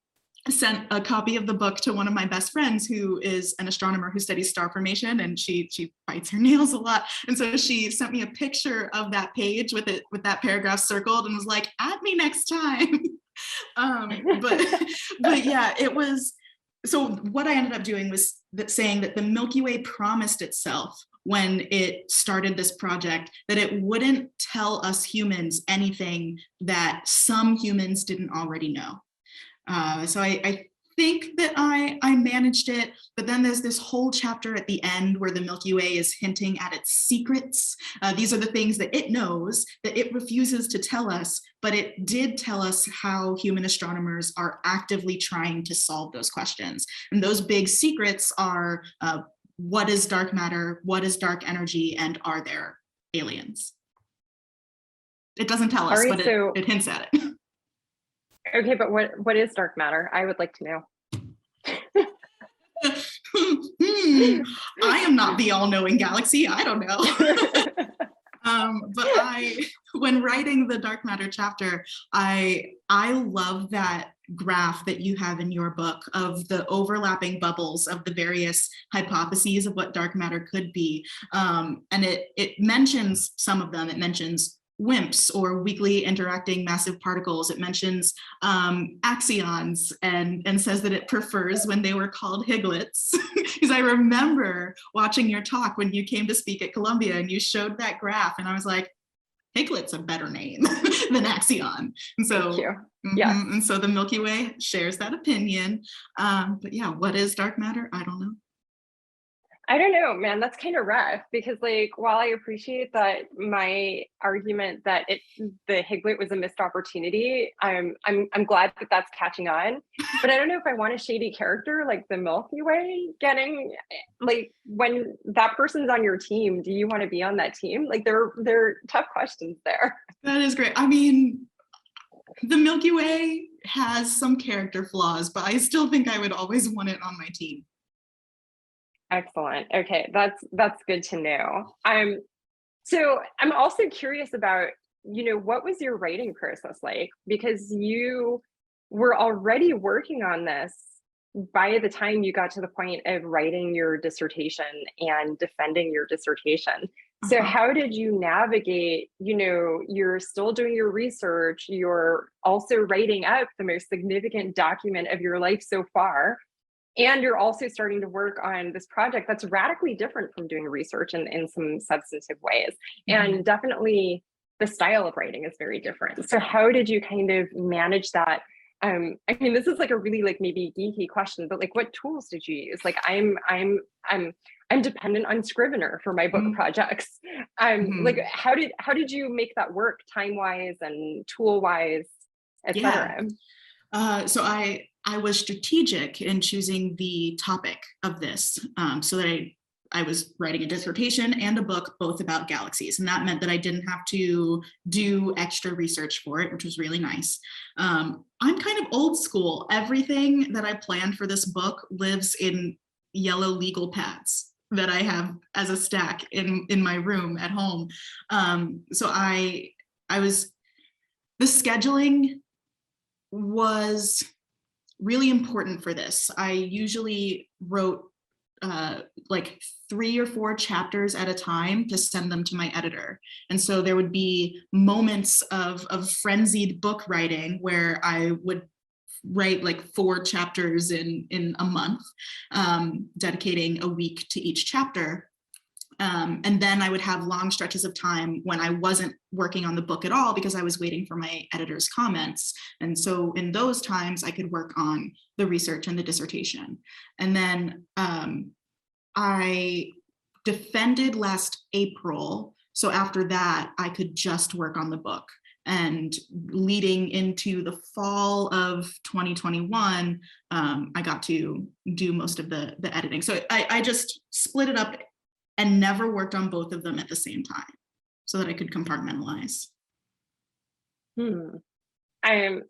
sent a copy of the book to one of my best friends who is an astronomer who studies star formation, and she bites her nails a lot. And so she sent me a picture of that page with that paragraph circled and was like, "At me next time." But yeah, it was so what I ended up doing was saying that the Milky Way promised itself when it started this project that it wouldn't tell us humans anything that some humans didn't already know. So I think that I managed it, but then there's this whole chapter at the end where the Milky Way is hinting at its secrets. These are the things that it knows that it refuses to tell us, but it did tell us how human astronomers are actively trying to solve those questions. And those big secrets are what is dark matter, what is dark energy, and are there aliens? It doesn't tell us, All right, but so it hints at it. okay, but what is dark matter? I would like to know. I am not the all-knowing galaxy. I don't know. But when writing the dark matter chapter, I love that graph that you have in your book of the overlapping bubbles of the various hypotheses of what dark matter could be. And it mentions some of them. It mentions WIMPs, or weakly interacting massive particles. It mentions axions and says that it prefers when they were called Higglets. Because I remember watching your talk when you came to speak at Columbia and you showed that graph, and I was like, Higlet's a better name than axion. And so, Thank you. Yes. and so the Milky Way shares that opinion. But yeah, what is dark matter? I don't know. I don't know, man, that's kind of rough, because like, while I appreciate that my argument that the Higlet was a missed opportunity, I'm glad that that's catching on. But I don't know if I want a shady character like the Milky Way getting, like, when that person's on your team, do you want to be on that team? Like, they're tough questions there. That is great. I mean, the Milky Way has some character flaws, but I still think I would always want it on my team. Excellent. Okay, that's good to know. So I'm also curious about, what was your writing process like? Because you were already working on this by the time you got to the point of writing your dissertation and defending your dissertation. So how did you navigate, you're still doing your research, you're also writing up the most significant document of your life so far, and you're also starting to work on this project that's radically different from doing research in some substantive ways. And definitely the style of writing is very different. So how did you kind of manage that? I mean, this is like a really like maybe geeky question, but like, what tools did you use? Like, I'm dependent on Scrivener for my book projects. Like, how did you make that work time-wise and tool-wise, etc.? So I was strategic in choosing the topic of this, so that I was writing a dissertation and a book both about galaxies, and that meant that I didn't have to do extra research for it, which was really nice. I'm kind of old school. Everything that I planned for this book lives in yellow legal pads that I have as a stack in my room at home. So the scheduling was really important for this. I usually wrote like 3 or 4 chapters at a time to send them to my editor. And so there would be moments of frenzied book writing where I would write like 4 chapters in a month, dedicating a week to each chapter. And then I would have long stretches of time when I wasn't working on the book at all because I was waiting for my editor's comments. And so in those times, I could work on the research and the dissertation. And then I defended last April. So after that, I could just work on the book. And leading into the fall of 2021, I got to do most of the editing. So I just split it up and never worked on both of them at the same time so that I could compartmentalize. I'm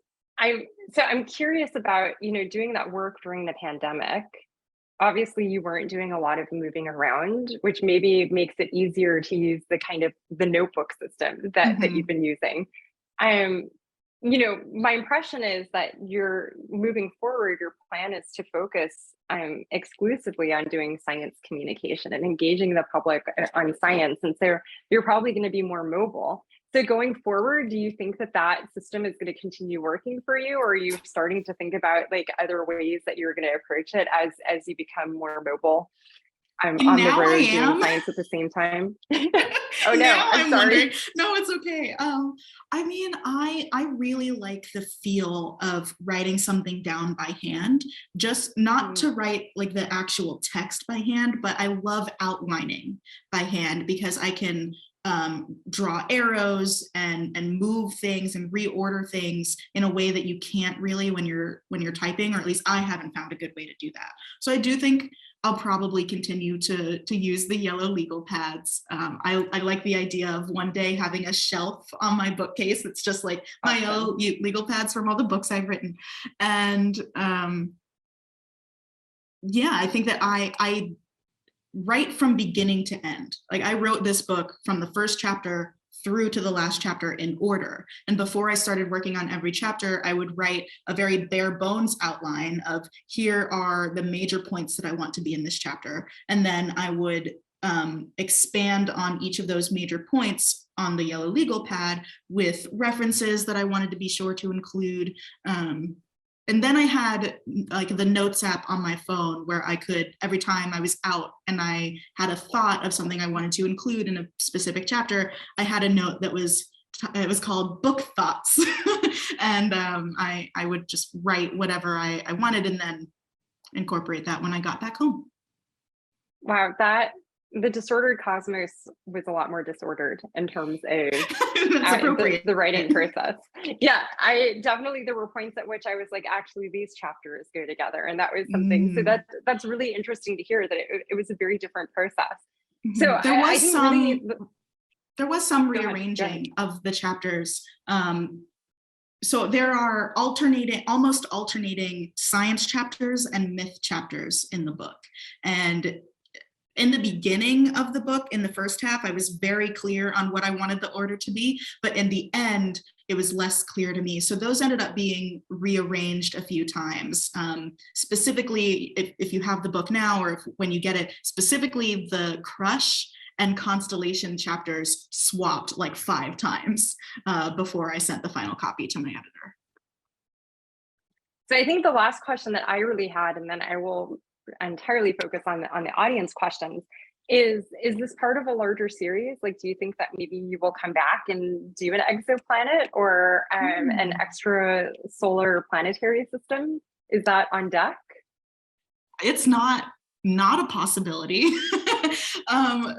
curious about, doing that work during the pandemic. Obviously, you weren't doing a lot of moving around, which maybe makes it easier to use the kind of the notebook system that you've been using. my impression is that you're moving forward, your plan is to focus exclusively on doing science communication and engaging the public on science. And so you're probably going to be more mobile. So going forward, do you think that that system is going to continue working for you, or are you starting to think about like other ways that you're going to approach it as you become more mobile? I'm on the road doing science at the same time. Oh no, now I'm sorry. wondering. No, it's okay. I mean, I really like the feel of writing something down by hand, just not to write like the actual text by hand, but I love outlining by hand because I can draw arrows and move things and reorder things in a way that you can't really when you're typing, or at least I haven't found a good way to do that. So I do think I'll probably continue to use the yellow legal pads. I like the idea of one day having a shelf on my bookcase that's just like my yellow legal pads from all the books I've written. And yeah, I think that I write from beginning to end. Like I wrote this book from the first chapter through to the last chapter in order. And before I started working on every chapter, I would write a very bare bones outline of here are the major points that I want to be in this chapter. And then I would expand on each of those major points on the yellow legal pad with references that I wanted to be sure to include. And then I had like the notes app on my phone where I could, every time I was out and I had a thought of something I wanted to include in a specific chapter, I had a note that was called Book Thoughts. And I would just write whatever I wanted and then incorporate that when I got back home. Wow, the disordered cosmos was a lot more disordered in terms of the writing process. Yeah, there were points at which I was like, actually, these chapters go together. And that was something, so that's really interesting to hear that it was a very different process. So there was some rearranging of the chapters. So there are almost alternating science chapters and myth chapters in the book. And in the beginning of the book, in the first half, I was very clear on what I wanted the order to be, but in the end, it was less clear to me. So those ended up being rearranged a few times. Specifically, if you have the book now, or when you get it, specifically the crush and constellation chapters swapped like 5 times before I sent the final copy to my editor. So I think the last question that I really had, and then I will entirely focus on the audience questions, is this part of a larger series? Like, do you think that maybe you will come back and do an exoplanet or an extra solar planetary system? Is that on deck? It's not a possibility. Okay.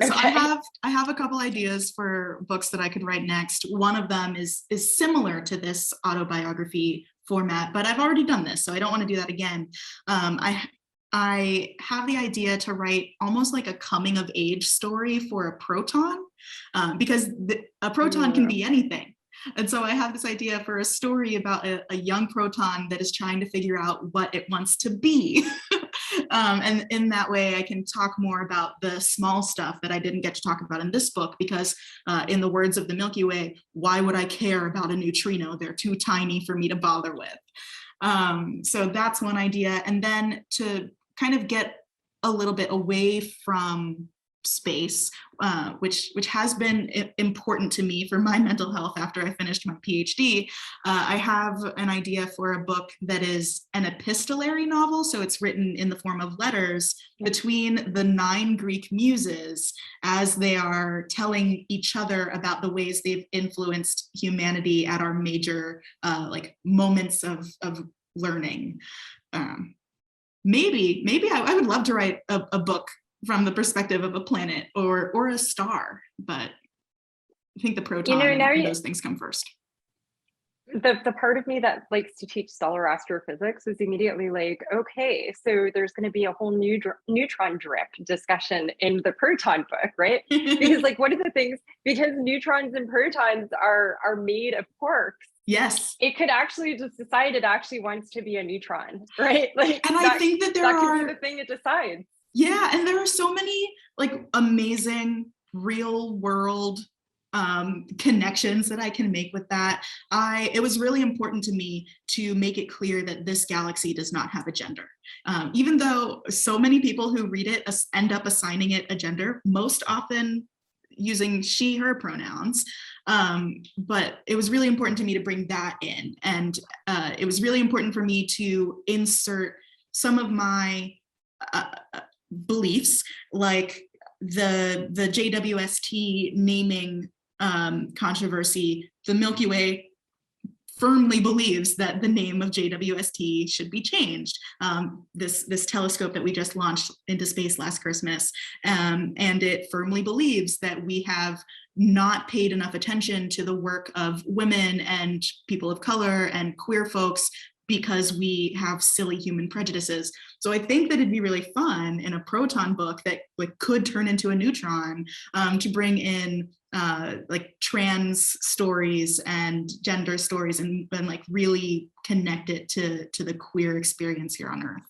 So I have a couple ideas for books that I could write next. One of them is similar to this autobiography format, but I've already done this, so I don't want to do that again. I have the idea to write almost like a coming of age story for a proton, because a proton can be anything. And so I have this idea for a story about a young proton that is trying to figure out what it wants to be. And in that way, I can talk more about the small stuff that I didn't get to talk about in this book, because in the words of the Milky Way, why would I care about a neutrino? They're too tiny for me to bother with. So that's one idea. And then to kind of get a little bit away from space, which has been important to me for my mental health after I finished my Ph.D. I have an idea for a book that is an epistolary novel, so it's written in the form of letters between the 9 Greek muses as they are telling each other about the ways they've influenced humanity at our major like moments of learning. Maybe I would love to write a book from the perspective of a planet or a star, but I think the proton and those things come first. The part of me that likes to teach stellar astrophysics is immediately like, okay, so there's going to be a whole new neutron drift discussion in the proton book, right? Because like one of the things, because neutrons and protons are made of quarks. Yes. It could actually just decide it actually wants to be a neutron, right? Like, and I think that that could be the thing it decides. Yeah, and there are so many like amazing real world connections that I can make with that. It was really important to me to make it clear that this galaxy does not have a gender. Even though so many people who read it end up assigning it a gender, most often using she, her pronouns. But it was really important to me to bring that in. And it was really important for me to insert some of my beliefs, like the JWST naming controversy. The Milky Way firmly believes that the name of JWST should be changed. This telescope that we just launched into space last Christmas, and it firmly believes that we have not paid enough attention to the work of women and people of color and queer folks because we have silly human prejudices. So I think that it'd be really fun in a proton book that like could turn into a neutron to bring in like trans stories and gender stories and like really connect it to the queer experience here on Earth.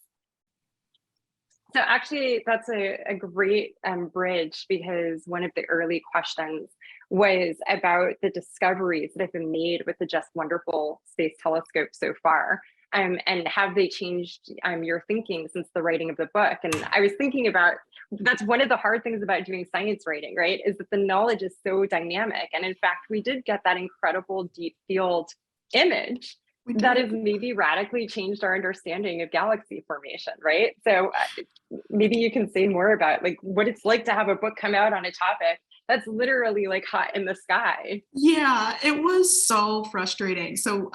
So actually, that's a great bridge, because one of the early questions was about the discoveries that have been made with the Just Wonderful Space Telescope so far. And have they changed your thinking since the writing of the book? And I was thinking about, that's one of the hard things about doing science writing, right? Is that the knowledge is so dynamic. And in fact, we did get that incredible deep field image that has maybe radically changed our understanding of galaxy formation, right? So maybe you can say more about like what it's like to have a book come out on a topic that's literally like hot in the sky. Yeah, it was so frustrating. So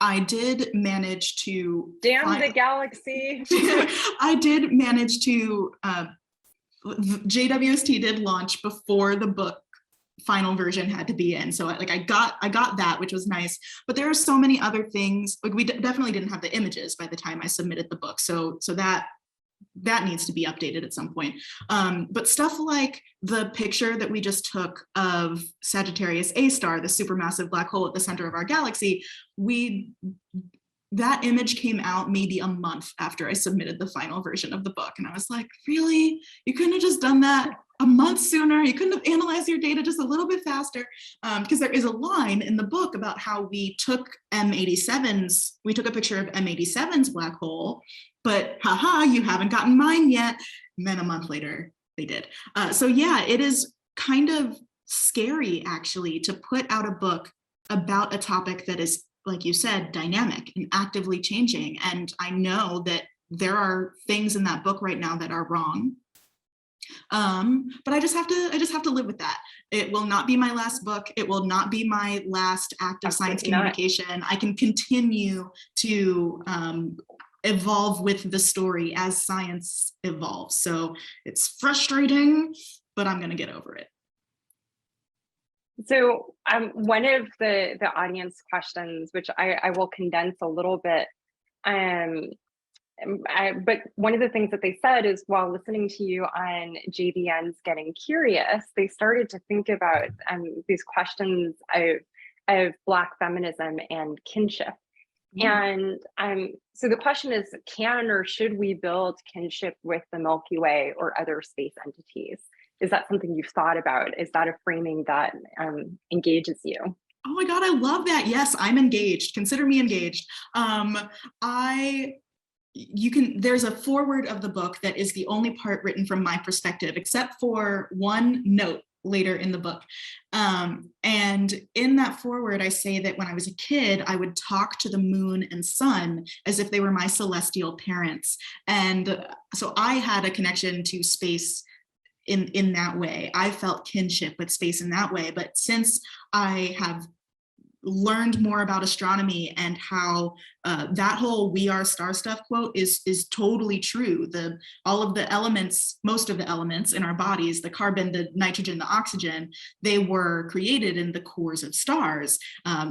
I did manage to damn the galaxy. I did manage to JWST did launch before the book final version had to be in, so like I got that, which was nice. But there are so many other things. Like we definitely didn't have the images by the time I submitted the book, so that needs to be updated at some point. But stuff like the picture that we just took of Sagittarius A star, the supermassive black hole at the center of our galaxy, that image came out maybe a month after I submitted the final version of the book. And I was like, really? You couldn't have just done that a month sooner? You couldn't have analyzed your data just a little bit faster? Because there is a line in the book about how we took we took a picture of M87's black hole, but haha, you haven't gotten mine yet. And then a month later, they did. So yeah, it is kind of scary actually to put out a book about a topic that is, like you said, dynamic and actively changing. And I know that there are things in that book right now that are wrong. But I just have to live with that. It will not be my last book. It will not be my last act of science communication. I can continue to evolve with the story as science evolves. So it's frustrating, but I'm going to get over it. So one of the audience questions, which I will condense a little bit, but one of the things that they said is while listening to you on JVN's Getting Curious, they started to think about these questions of Black feminism and kinship. And so the question is, can or should we build kinship with the Milky Way or other space entities? Is that something you've thought about? Is that a framing that engages you? Oh my God, I love that. Yes, I'm engaged. Consider me engaged. There's a foreword of the book that is the only part written from my perspective, except for one note later in the book. And in that foreword, I say that when I was a kid, I would talk to the moon and sun as if they were my celestial parents. And so I had a connection to space in that way. I felt kinship with space in that way. But since I have learned more about astronomy and how that whole "we are star stuff" quote is totally true. All of the elements, most of the elements in our bodies, the carbon, the nitrogen, the oxygen, they were created in the cores of stars.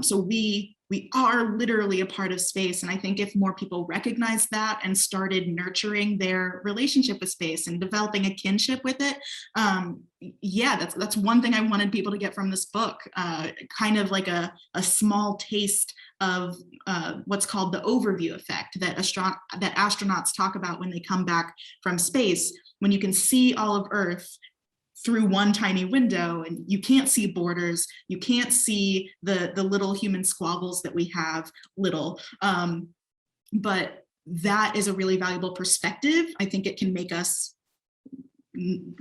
So we are literally a part of space. And I think if more people recognized that and started nurturing their relationship with space and developing a kinship with it, yeah, that's one thing I wanted people to get from this book, kind of like a small taste of what's called the overview effect that astronauts talk about when they come back from space. When you can see all of Earth through one tiny window, and you can't see borders, you can't see the little human squabbles that we have, but that is a really valuable perspective. I think it can make us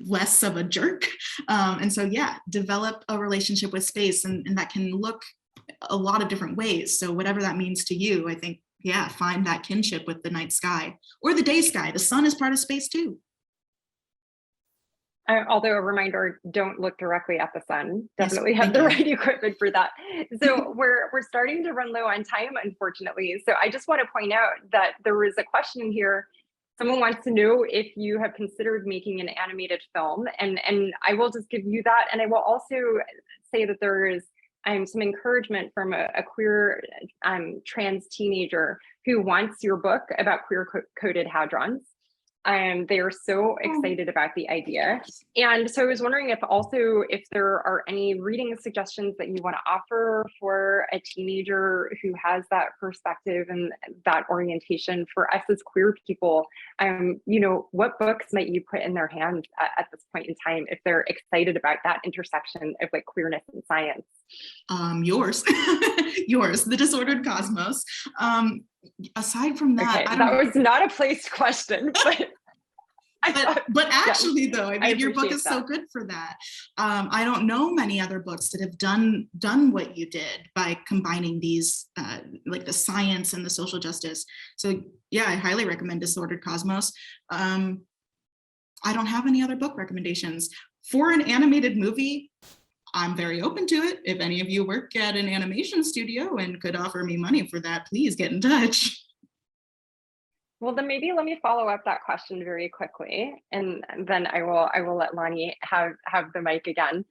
less of a jerk. And so, yeah, develop a relationship with space, and that can look a lot of different ways. So whatever that means to you, I think, yeah, find that kinship with the night sky or the day sky. The sun is part of space too. Although a reminder, don't look directly at the sun. Yes, Definitely have thank the you. right equipment for that. So we're starting to run low on time, unfortunately. So I just want to point out that there was a question here. Someone wants to know if you have considered making an animated film, and I will just give you that. And I will also say that there is some encouragement from a queer trans teenager who wants your book about queer-coded hadrons. They are so excited about the idea. And so I was wondering if there are any reading suggestions that you want to offer for a teenager who has that perspective and that orientation. For us as queer people, what books might you put in their hands at this point in time if they're excited about that intersection of like queerness and science? Yours, The Disordered Cosmos. Aside from that, okay, that was not a placed question, but but actually, though, I mean, your book is that. so good for that. I don't know many other books that have done what you did by combining these, like the science and the social justice. So yeah, I highly recommend Disordered Cosmos. I don't have any other book recommendations. For an animated movie, I'm very open to it. If any of you work at an animation studio and could offer me money for that, please get in touch. Well, then maybe let me follow up that question very quickly, and then I will let Lonnie have the mic again.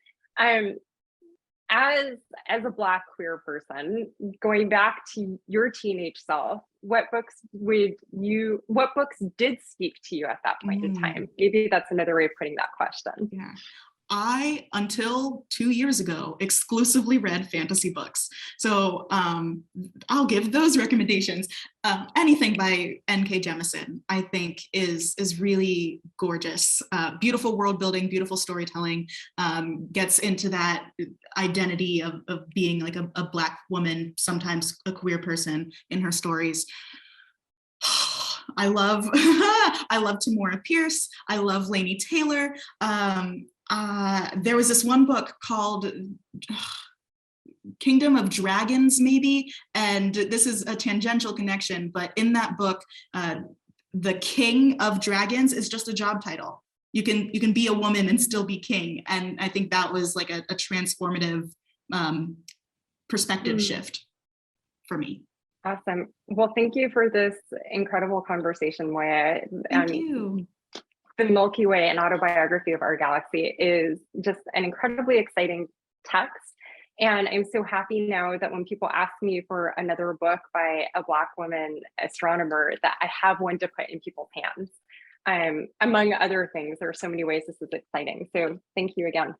As a Black queer person, going back to your teenage self, what books did speak to you at that point in time? Maybe that's another way of putting that question. Yeah. I, until 2 years ago, exclusively read fantasy books. So I'll give those recommendations. Anything by N.K. Jemisin, I think, is really gorgeous. Beautiful world building, beautiful storytelling, gets into that identity of being like a Black woman, sometimes a queer person in her stories. I love Tamora Pierce. I love Laini Taylor. There was this one book called Kingdom of Dragons, maybe, and this is a tangential connection, but in that book, the King of Dragons is just a job title. You can be a woman and still be king, and I think that was like a transformative perspective shift for me. Awesome. Well, thank you for this incredible conversation, Moiya. Thank you. The Milky Way, an autobiography of our galaxy, is just an incredibly exciting text. And I'm so happy now that when people ask me for another book by a Black woman astronomer, that I have one to put in people's hands. Among other things, there are so many ways this is exciting. So thank you again.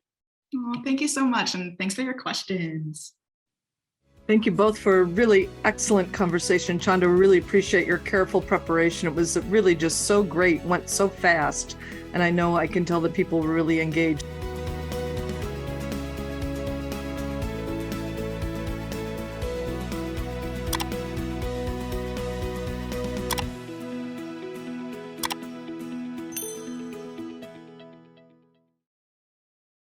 Oh, thank you so much. And thanks for your questions. Thank you both for a really excellent conversation. Chanda, we really appreciate your careful preparation. It was really just so great, went so fast. And I know I can tell that people were really engaged.